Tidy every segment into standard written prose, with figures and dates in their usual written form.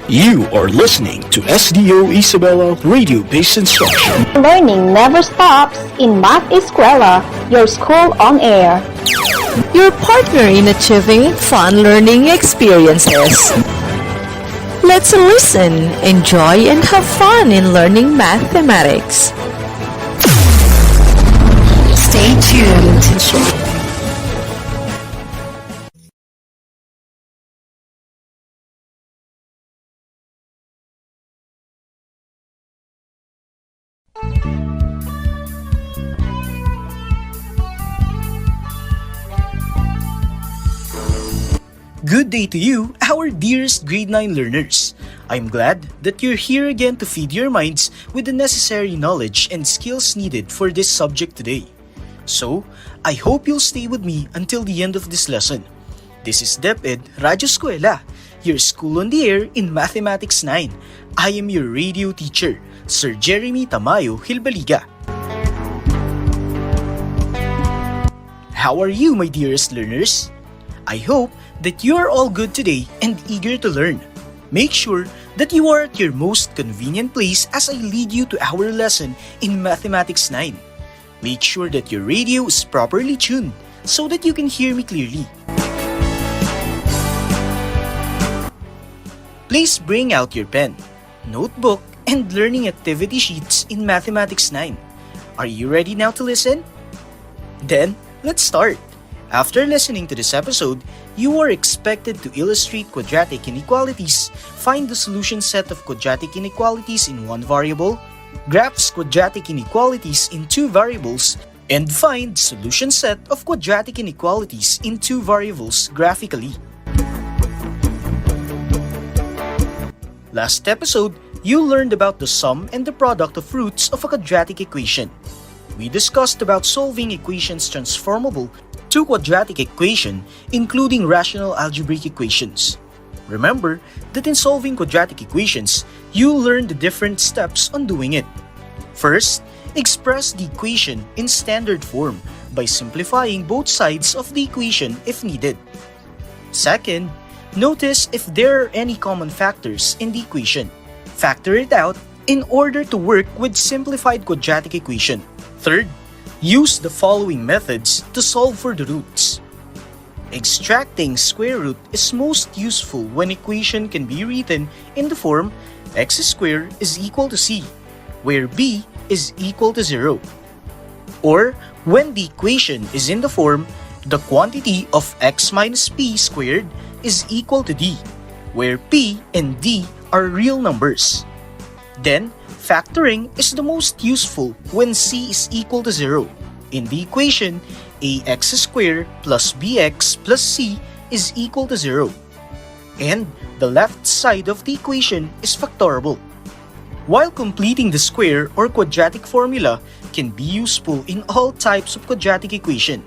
You are listening to Sdo Isabela Radio-based instruction. Learning never stops in Math Escuela, your school on air. Your partner in achieving fun learning experiences. Let's listen, enjoy, and have fun in learning mathematics. Stay tuned. Good day to you, our dearest grade 9 learners. I'm glad that you're here again to feed your minds with the necessary knowledge and skills needed for this subject today. So, I hope you'll stay with me until the end of this lesson. This is DepEd Radyo Escuela, your school on the air in Mathematics 9. I am your radio teacher, Sir Jeremy Tamayo Hilbaliga. How are you, my dearest learners? I hope that you are all good today and eager to learn. Make sure that you are at your most convenient place as I lead you to our lesson in Mathematics 9. Make sure that your radio is properly tuned so that you can hear me clearly. Please bring out your pen, notebook, and learning activity sheets in Mathematics 9. Are you ready now to listen? Then, let's start. After listening to this episode, you are expected to illustrate quadratic inequalities, find the solution set of quadratic inequalities in one variable, graph quadratic inequalities in two variables, and find solution set of quadratic inequalities in two variables graphically. Last episode, you learned about the sum and the product of roots of a quadratic equation. We discussed about solving equations transformable to quadratic equation, including rational algebraic equations. Remember that in solving quadratic equations, you learn the different steps on doing it. First, express the equation in standard form by simplifying both sides of the equation if needed. Second, notice if there are any common factors in the equation. Factor it out in order to work with simplified quadratic equation. Third, use the following methods to solve for the roots. Extracting square root is most useful when equation can be written in the form x squared is equal to c, where b is equal to 0. Or when the equation is in the form the quantity of x minus p squared is equal to d, where p and d are real numbers. Then, factoring is the most useful when c is equal to 0. In the equation, ax squared plus bx plus c is equal to 0. And the left side of the equation is factorable. While completing the square or quadratic formula can be useful in all types of quadratic equation.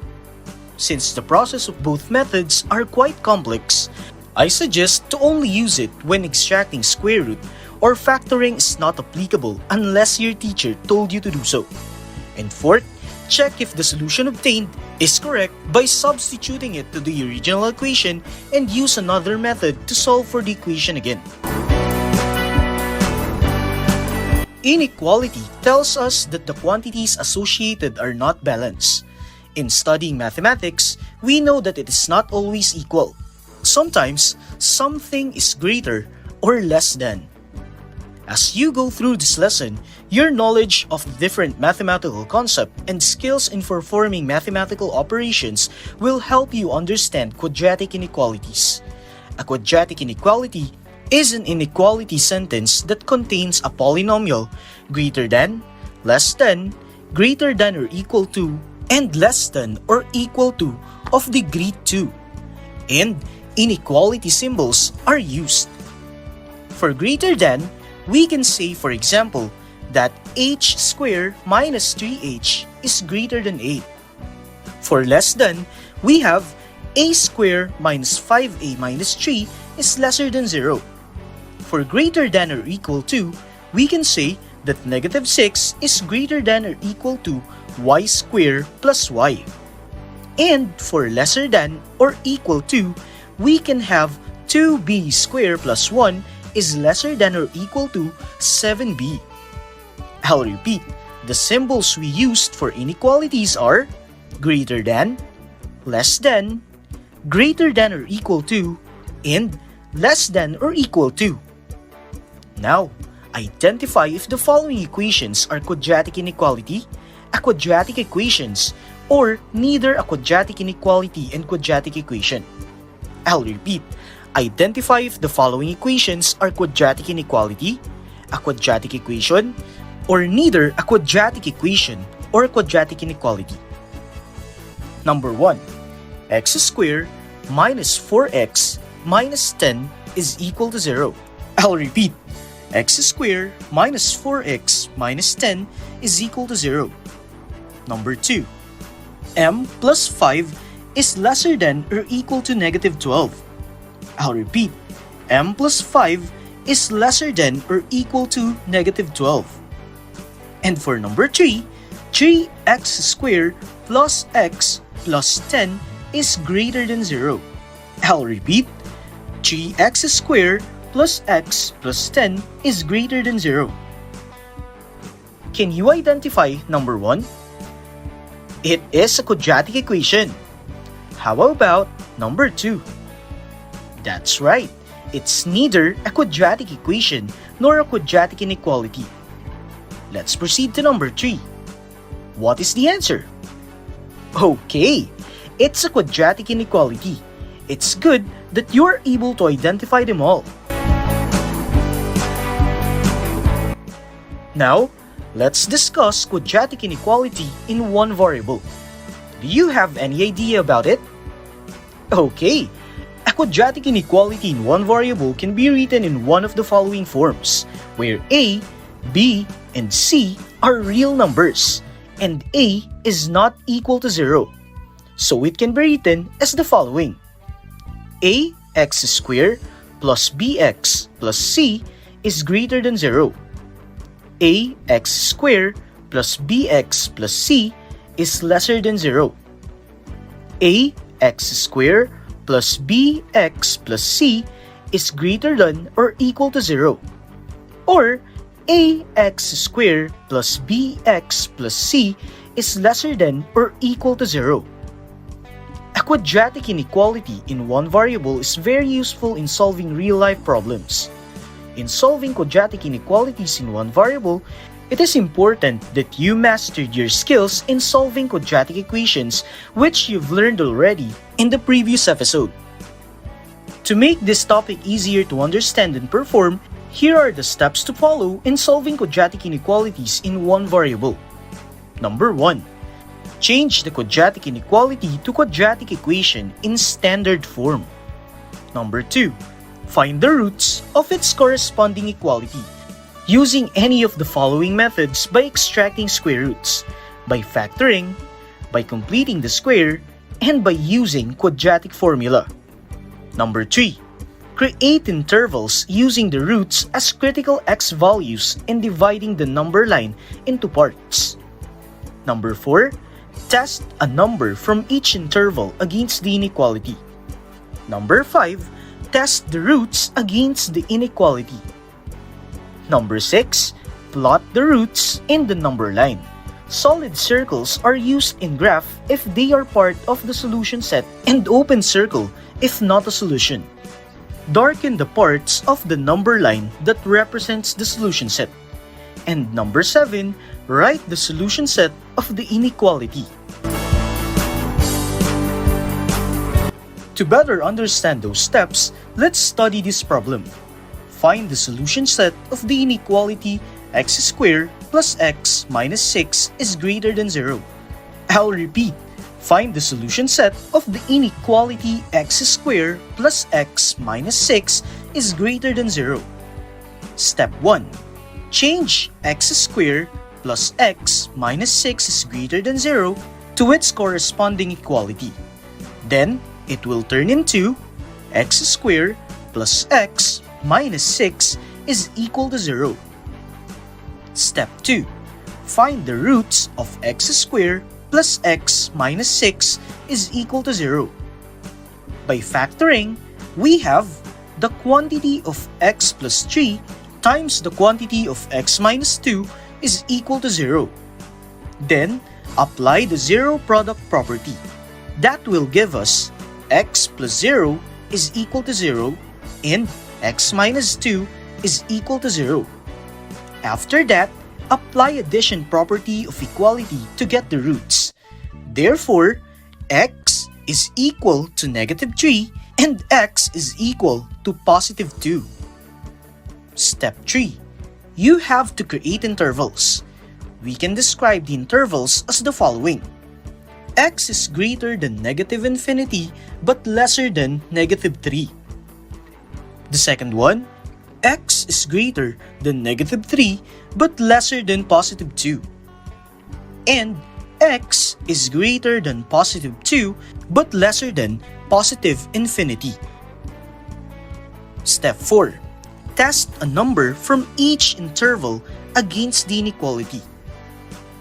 Since the process of both methods are quite complex, I suggest to only use it when extracting square root, or factoring is not applicable unless your teacher told you to do so. And fourth, check if the solution obtained is correct by substituting it to the original equation and use another method to solve for the equation again. Inequality tells us that the quantities associated are not balanced. In studying mathematics, we know that it is not always equal. Sometimes, something is greater or less than. As you go through this lesson, your knowledge of different mathematical concepts and skills in performing mathematical operations will help you understand quadratic inequalities. A quadratic inequality is an inequality sentence that contains a polynomial greater than, less than, greater than or equal to, and less than or equal to of degree 2. And inequality symbols are used. For greater than, we can say, for example, that h squared minus 3h is greater than 8. For less than, we have a squared minus 5a minus 3 is lesser than 0. For greater than or equal to, we can say that negative 6 is greater than or equal to y squared plus y. And for lesser than or equal to, we can have 2b squared plus 1 is lesser than or equal to 7b. I'll repeat, the symbols we used for inequalities are greater than, less than, greater than or equal to, and less than or equal to. Now, identify if the following equations are quadratic inequality, a quadratic equations, or neither a quadratic inequality and quadratic equation. I'll repeat, identify if the following equations are quadratic inequality, a quadratic equation, or neither a quadratic equation or a quadratic inequality. Number 1. X squared minus 4x minus 10 is equal to 0. I'll repeat, x squared minus 4x minus 10 is equal to 0. Number 2. M plus 5 is lesser than or equal to negative 12. I'll repeat, m plus 5 is lesser than or equal to negative 12. And for number 3, 3x squared plus x plus 10 is greater than 0. I'll repeat, 3x squared plus x plus 10 is greater than 0. Can you identify number 1? It is a quadratic equation. How about number 2? That's right, it's neither a quadratic equation nor a quadratic inequality. Let's proceed to number 3. What is the answer? Okay, it's a quadratic inequality. It's good that you are able to identify them all. Now, let's discuss quadratic inequality in one variable. Do you have any idea about it? Okay, a quadratic inequality in one variable can be written in one of the following forms, where a, b, and c are real numbers, and a is not equal to 0. So it can be written as the following: ax squared plus bx plus c is greater than 0. Ax squared plus bx plus c is lesser than 0. Ax squared plus bx plus c is greater than or equal to 0. Or ax squared plus bx plus c is lesser than or equal to 0. A quadratic inequality in one variable is very useful in solving real-life problems. In solving quadratic inequalities in one variable, it is important that you mastered your skills in solving quadratic equations, which you've learned already in the previous episode. To make this topic easier to understand and perform, here are the steps to follow in solving quadratic inequalities in one variable. Number 1. Change the quadratic inequality to quadratic equation in standard form. Number 2. Find the roots of its corresponding equality using any of the following methods by extracting square roots, by factoring, by completing the square, and by using quadratic formula. Number 3. Create intervals using the roots as critical x values and dividing the number line into parts. Number 4. Test a number from each interval against the inequality. Number 5. Test the roots against the inequality. Number 6. Plot the roots in the number line. Solid circles are used in graph if they are part of the solution set, and open circle if not a solution. Darken the parts of the number line that represents the solution set. And number 7. Write the solution set of the inequality. To better understand those steps, let's study this problem. Find the solution set of the inequality x squared plus x minus 6 is greater than 0. I'll repeat. Find the solution set of the inequality x squared plus x minus 6 is greater than 0. Step 1. Change x squared plus x minus 6 is greater than 0 to its corresponding equality. Then, it will turn into x squared plus x minus 6 is equal to 0. Step 2. Find the roots of x squared plus x minus 6 is equal to 0. By factoring, we have the quantity of x plus 3 times the quantity of x minus 2 is equal to 0. Then, apply the zero product property. That will give us x plus 0 is equal to 0 and x minus 2 is equal to 0. After that, apply addition property of equality to get the roots. Therefore, x is equal to negative 3 and x is equal to positive 2. Step 3. You have to create intervals. We can describe the intervals as the following. X is greater than negative infinity but lesser than negative 3. The second one, x is greater than negative 3 but lesser than positive 2. And x is greater than positive 2 but lesser than positive infinity. Step 4. Test a number from each interval against the inequality.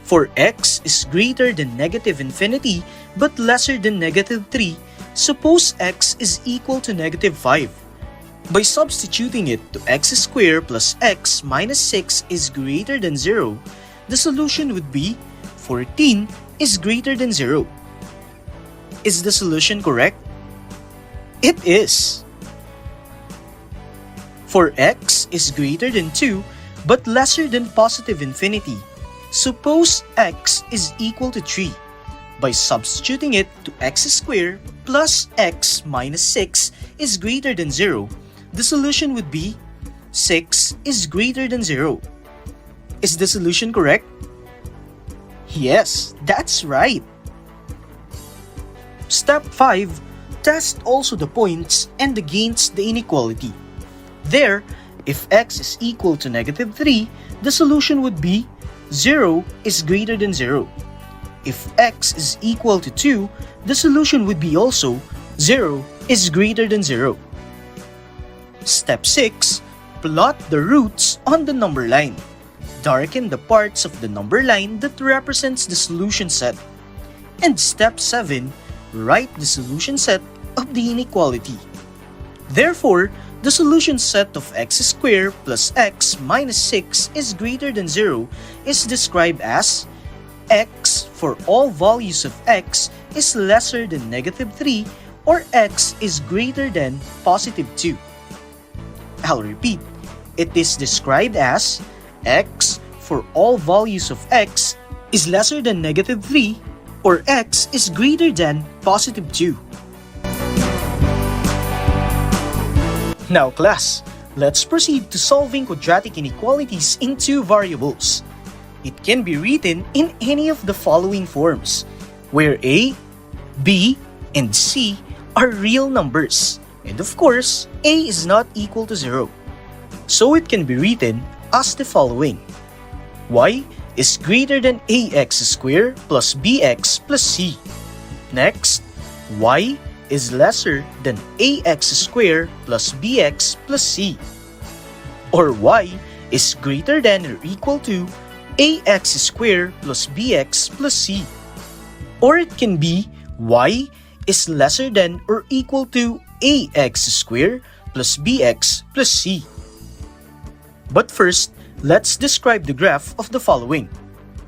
For x is greater than negative infinity but lesser than negative 3, suppose x is equal to negative 5. By substituting it to x squared plus x minus 6 is greater than 0, the solution would be 14 is greater than 0. Is the solution correct? It is. For x is greater than 2 but lesser than positive infinity, suppose x is equal to 3. By substituting it to x squared plus x minus 6 is greater than 0, the solution would be 6 is greater than 0. Is the solution correct? Yes, that's right. Step 5. Test also the points and against the inequality. There, if x is equal to negative 3, the solution would be 0 is greater than 0. If x is equal to 2, the solution would be also 0 is greater than 0. Step 6. Plot the roots on the number line. Darken the parts of the number line that represents the solution set. And step 7. Write the solution set of the inequality. Therefore, the solution set of x squared plus x minus 6 is greater than 0 is described as x for all values of x is lesser than negative 3 or x is greater than positive 2. I'll repeat, it is described as x for all values of x is lesser than negative 3 or x is greater than positive 2. Now class, let's proceed to solving quadratic inequalities in two variables. It can be written in any of the following forms, where a, b, and c are real numbers, and of course, a is not equal to 0. So it can be written as the following. Y is greater than ax squared plus bx plus c. Next, y is lesser than ax squared plus bx plus c. Or y is greater than or equal to ax squared plus bx plus c. Or it can be y is lesser than or equal to ax squared plus bx plus c. But first, let's describe the graph of the following.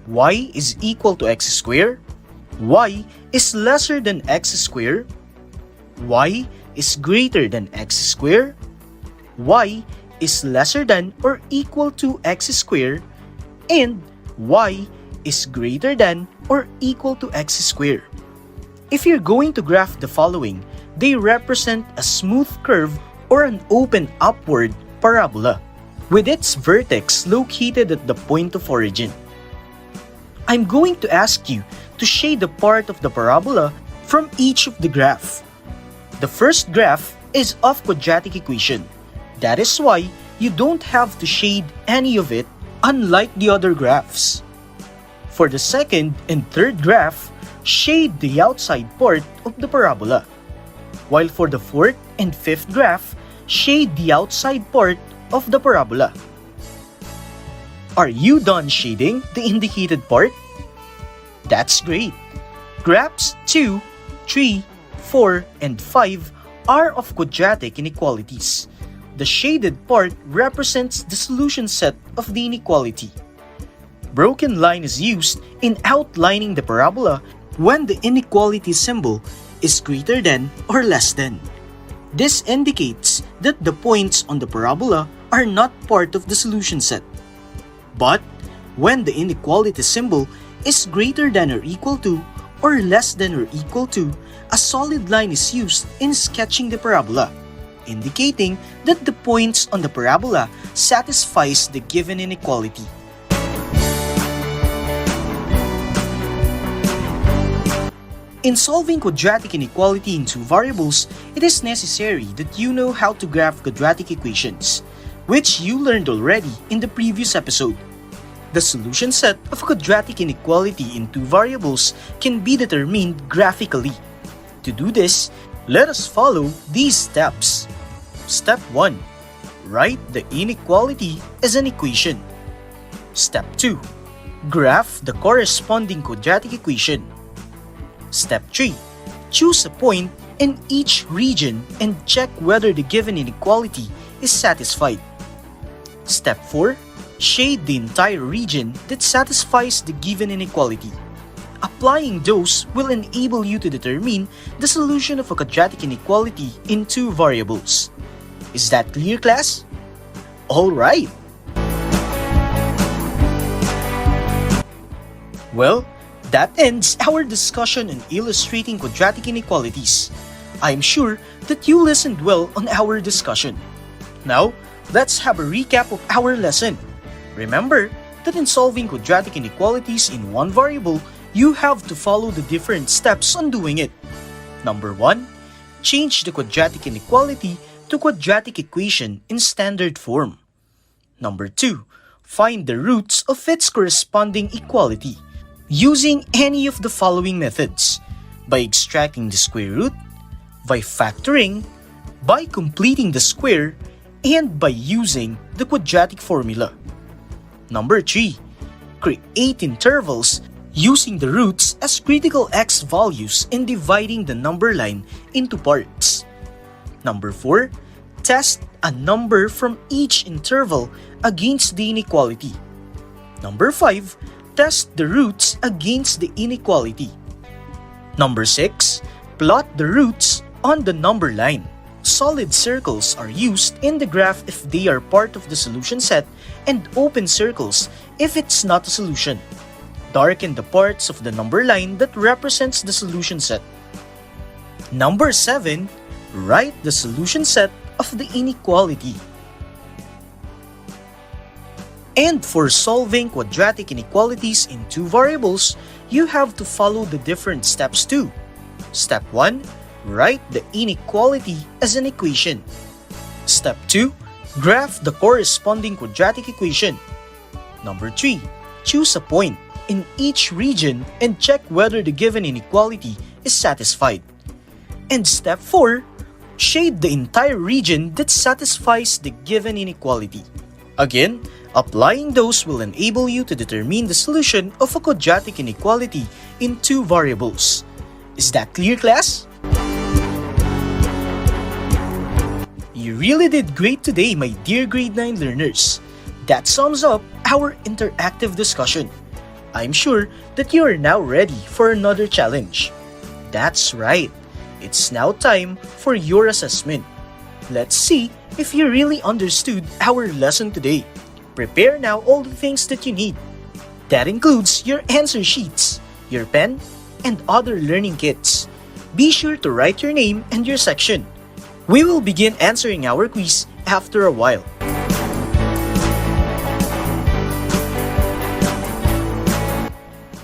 Y is equal to x squared. Y is lesser than x squared. Y is greater than x squared. Y is lesser than or equal to x squared. And y is greater than or equal to x squared. If you're going to graph the following, they represent a smooth curve or an open upward parabola, with its vertex located at the point of origin. I'm going to ask you to shade a part of the parabola from each of the graph. The first graph is of quadratic equation. That is why you don't have to shade any of it, unlike the other graphs. For the second and third graph, shade the outside part of the parabola. While for the fourth and fifth graph, shade the outside part of the parabola. Are you done shading the indicated part? That's great. Graphs 2, 3, 4, and 5 are of quadratic inequalities. The shaded part represents the solution set of the inequality. Broken line is used in outlining the parabola when the inequality symbol is greater than or less than. This indicates that the points on the parabola are not part of the solution set. But when the inequality symbol is greater than or equal to or less than or equal to, a solid line is used in sketching the parabola, indicating that the points on the parabola satisfies the given inequality. In solving quadratic inequality in two variables, it is necessary that you know how to graph quadratic equations, which you learned already in the previous episode. The solution set of a quadratic inequality in two variables can be determined graphically. To do this, let us follow these steps. Step 1. Write the inequality as an equation. Step 2. Graph the corresponding quadratic equation. Step 3. Choose a point in each region and check whether the given inequality is satisfied. Step 4. Shade the entire region that satisfies the given inequality. Applying those will enable you to determine the solution of a quadratic inequality in two variables. Is that clear, class? Alright! Well, that ends our discussion on illustrating quadratic inequalities. I'm sure that you listened well on our discussion. Now, let's have a recap of our lesson. Remember that in solving quadratic inequalities in one variable, you have to follow the different steps on doing it. Number 1. Change the quadratic inequality to quadratic equation in standard form. Number 2. Find the roots of its corresponding equality using any of the following methods: by extracting the square root, by factoring, by completing the square, and by using the quadratic formula. Number 3. Create intervals using the roots as critical x values and dividing the number line into parts. Number 4. Test a number from each interval against the inequality. Number 5. Test the roots against the inequality. Number 6. Plot the roots on the number line. Solid circles are used in the graph if they are part of the solution set, and open circles if it's not a solution. Darken the parts of the number line that represents the solution set. Number 7. Write the solution set of the inequality. And for solving quadratic inequalities in two variables, you have to follow the different steps too. Step 1. Write the inequality as an equation. Step 2. Graph the corresponding quadratic equation. Number 3. Choose a point in each region and check whether the given inequality is satisfied. And step 4. Shade the entire region that satisfies the given inequality. Again, applying those will enable you to determine the solution of a quadratic inequality in two variables. Is that clear, class? You really did great today, my dear grade 9 learners. That sums up our interactive discussion. I'm sure that you are now ready for another challenge. That's right. It's now time for your assessment. Let's see if you really understood our lesson today. Prepare now all the things that you need. That includes your answer sheets, your pen, and other learning kits. Be sure to write your name and your section. We will begin answering our quiz after a while.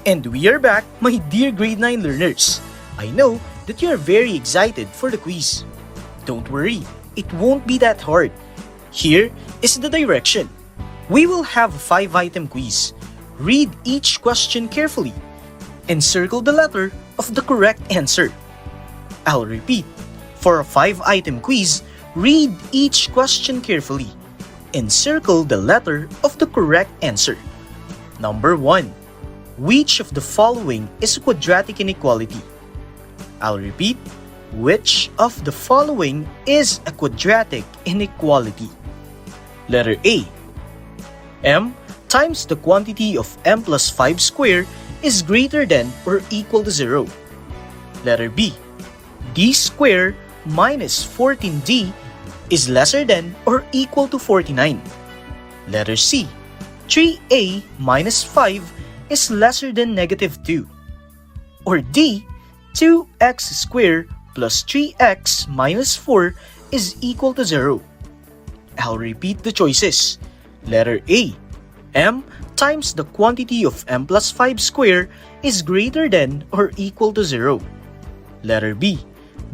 And we are back, my dear grade 9 learners. I know that you are very excited for the quiz. Don't worry, it won't be that hard. Here is the direction. We will have a 5-item quiz. Read each question carefully and circle the letter of the correct answer. I'll repeat. For a 5-item quiz, read each question carefully and circle the letter of the correct answer. Number 1. Which of the following is a quadratic inequality? I'll repeat. Which of the following is a quadratic inequality? Letter A. M times the quantity of m plus 5 squared is greater than or equal to 0. Letter B. D squared minus 14d is lesser than or equal to 49. Letter C. 3a minus 5 is lesser than negative 2. Or D. 2x squared plus 3x minus 4 is equal to 0. I'll repeat the choices. Letter A. M times the quantity of m plus 5 squared is greater than or equal to 0. Letter B.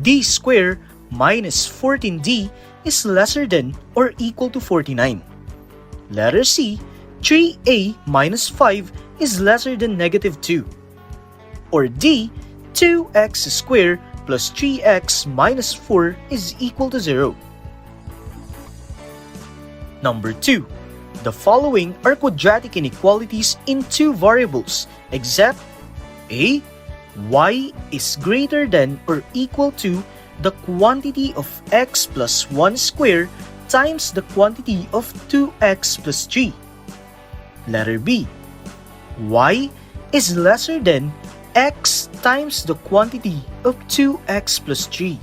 D squared minus 14d is lesser than or equal to 49. Letter C. 3a minus 5 is lesser than negative 2. Or D. 2x squared plus 3x minus 4 is equal to 0. Number 2. The following are quadratic inequalities in two variables, except A. Y is greater than or equal to the quantity of x plus 1 squared times the quantity of 2x plus 3. Letter B. Y is lesser than x times the quantity of 2x plus 3.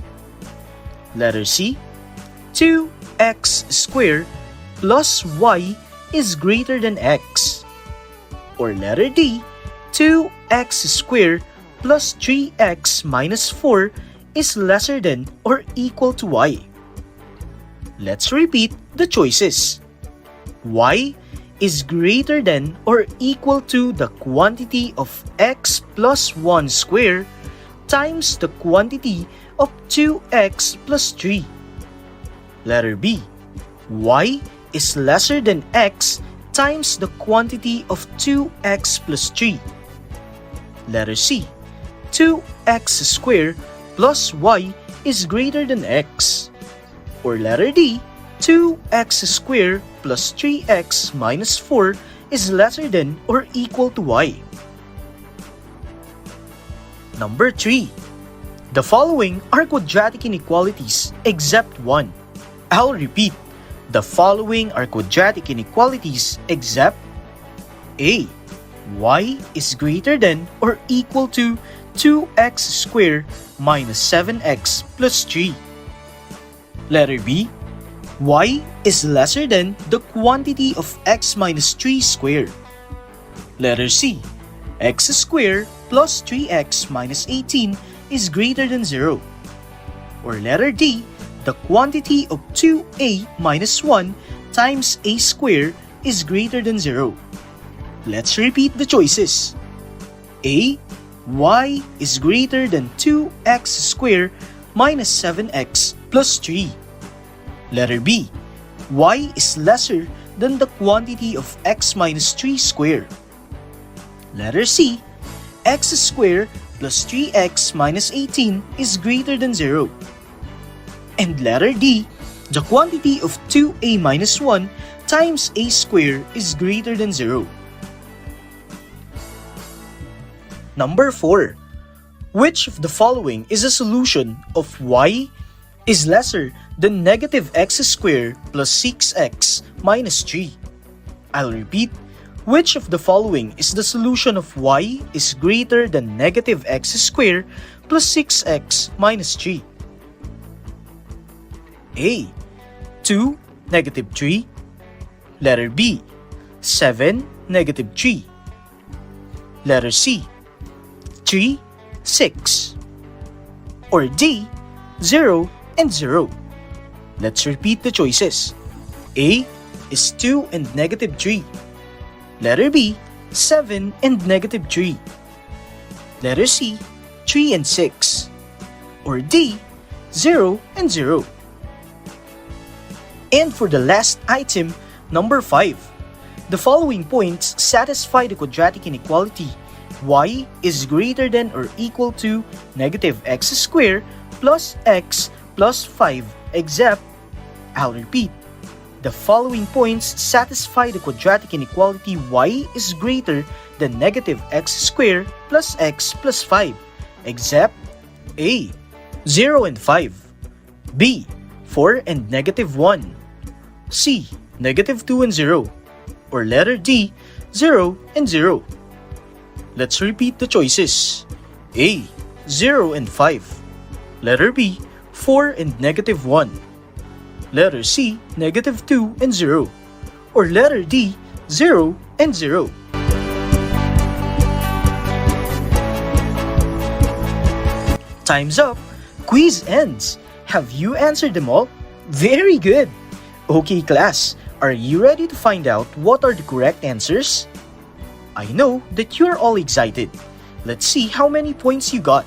Letter C. 2x squared plus y is greater than x. Or letter D. 2x squared plus 3x minus 4 is lesser than or equal to y. Let's repeat the choices. Y is greater than or equal to the quantity of x plus 1 squared times the quantity of 2x plus 3. Letter B. Y is lesser than x times the quantity of 2x plus 3. Letter C. 2x squared plus y is greater than x. Or letter D. 2x squared plus 3x minus 4 is lesser than or equal to y. Number 3. The following are quadratic inequalities except one. I'll repeat. The following are quadratic inequalities except A. Y is greater than or equal to 2x squared minus 7x plus 3. Letter B. Y is lesser than the quantity of x minus 3 squared. Letter C. X squared plus 3x minus 18 is greater than 0. Or letter D. The quantity of 2a minus 1 times a squared is greater than 0. Let's repeat the choices. A. Y is greater than 2x squared minus 7x plus 3. Letter B. Y is lesser than the quantity of x minus 3 squared. Letter C. X squared plus 3x minus 18 is greater than 0. And letter D. The quantity of 2a minus 1 times a squared is greater than 0. Number 4. Which of the following is a solution of y is lesser than negative x squared plus 6x minus 3? I'll repeat. Which of the following is the solution of y is greater than negative x squared plus 6x minus 3? A. 2, negative 3. Letter B. 7, negative 3. Letter C. 3, 6. Or D. 0 and 0. Let's repeat the choices. A is 2 and negative 3. Letter B. 7 and negative 3. Letter C. 3 and 6. Or D. 0 and 0. And for the last item, number 5. The following points satisfy the quadratic inequality. Y is greater than or equal to negative x squared plus x plus 5 except, I'll repeat, the following points satisfy the quadratic inequality y is greater than negative x squared plus x plus 5 except A. 0 and 5. B. 4 and -1. C. -2 and 0. Or letter D. 0 and 0. Let's repeat the choices. A. 0 and 5. Letter B. 4 and -1. Letter C. -2 and 0. Or letter D. 0 and 0. Time's up. Quiz ends. Have you answered them all? Very good. Okay, class. Are you ready to find out what are the correct answers? I know that you're all excited. Let's see how many points you got.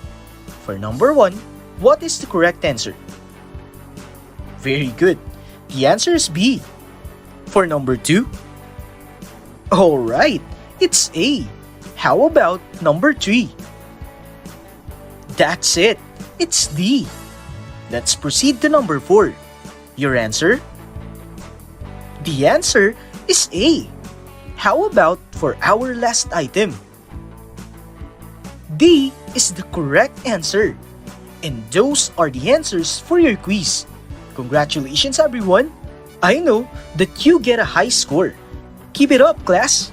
For number 1, what is the correct answer? Very good. The answer is B. For number 2? Alright, it's A. How about number 3? That's it. It's D. Let's proceed to number 4. Your answer? The answer is A. How about for our last item? D is the correct answer. And those are the answers for your quiz. Congratulations, everyone! I know that you get a high score. Keep it up, class!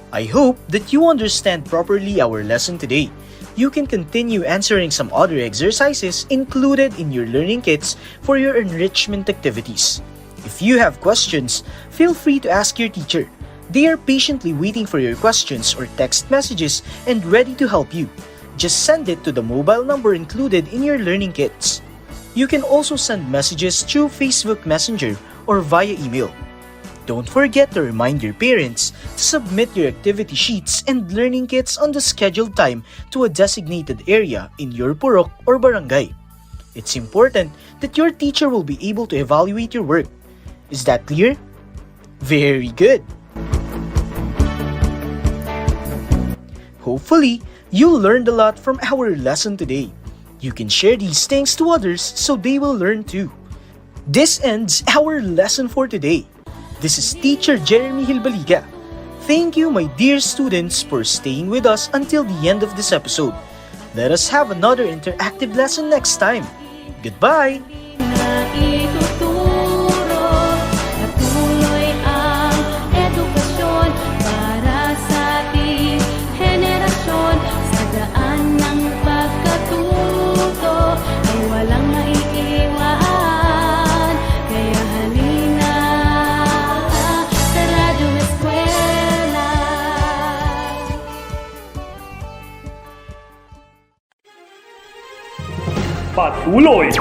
I hope that you understand properly our lesson today. You can continue answering some other exercises included in your learning kits for your enrichment activities. If you have questions, feel free to ask your teacher. They are patiently waiting for your questions or text messages and ready to help you. Just send it to the mobile number included in your learning kits. You can also send messages through Facebook Messenger or via email. Don't forget to remind your parents to submit your activity sheets and learning kits on the scheduled time to a designated area in your purok or barangay. It's important that your teacher will be able to evaluate your work. Is that clear? Very good! Hopefully, you learned a lot from our lesson today. You can share these things to others so they will learn too. This ends our lesson for today. This is Teacher Jeremy Hilbaliga. Thank you, my dear students, for staying with us until the end of this episode. Let us have another interactive lesson next time. Goodbye!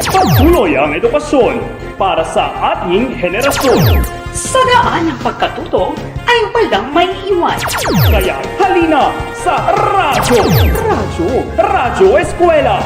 Patuloy ang edukasyon para sa ating henerasyon. Sa daan ng pagkatuto ay walang maiiwan. Kaya halina sa Radyo Eskwela!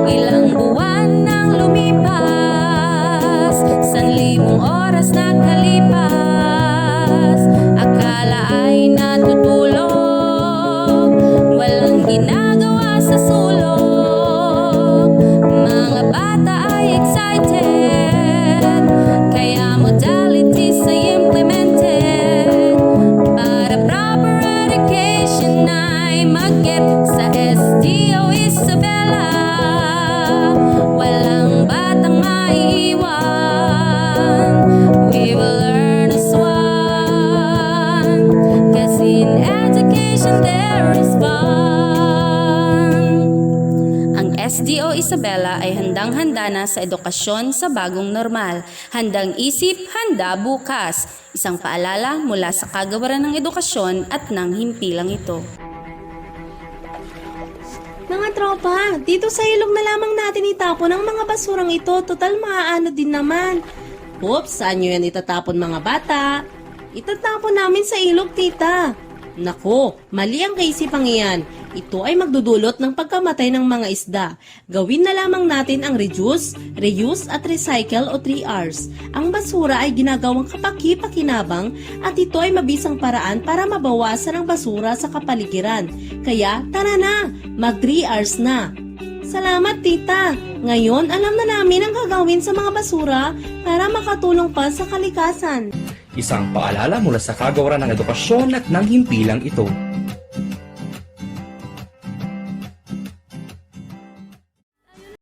Ilang buwan nang lumipas, 1,000 oras na kalipas, akala ay natutulog, walang ginagawa sa sulok. Mga bata ay excited, kaya modalities ay implemented, para proper education ay mag-get sa Sdo Isabela. Walang batang maiiwan, we will learn as one, 'cause in education there is fun. Ang Sdo Isabela ay handang-handa na sa edukasyon sa bagong normal. Handang isip, handa bukas. Isang paalala mula sa Kagawaran ng Edukasyon at ng himpilang ito. Mga tropa, dito sa ilog na lamang natin itapon ang mga basurang ito. Total maaano din naman. Oops, saan nyo yan itatapon mga bata? Itatapon namin sa ilog, tita. Nako, mali ang kaisipang iyan. Ito ay magdudulot ng pagkamatay ng mga isda. Gawin na lamang natin ang reduce, reuse at recycle o 3Rs. Ang basura ay ginagawang kapaki-pakinabang at ito ay mabisang paraan para mabawasan ang basura sa kapaligiran. Kaya tara na, mag 3Rs na. Salamat, tita. Ngayon, alam na namin ang gagawin sa mga basura para makatulong pa sa kalikasan. Isang paalala mula sa kagawaran ng edukasyon at ng himpilang ito.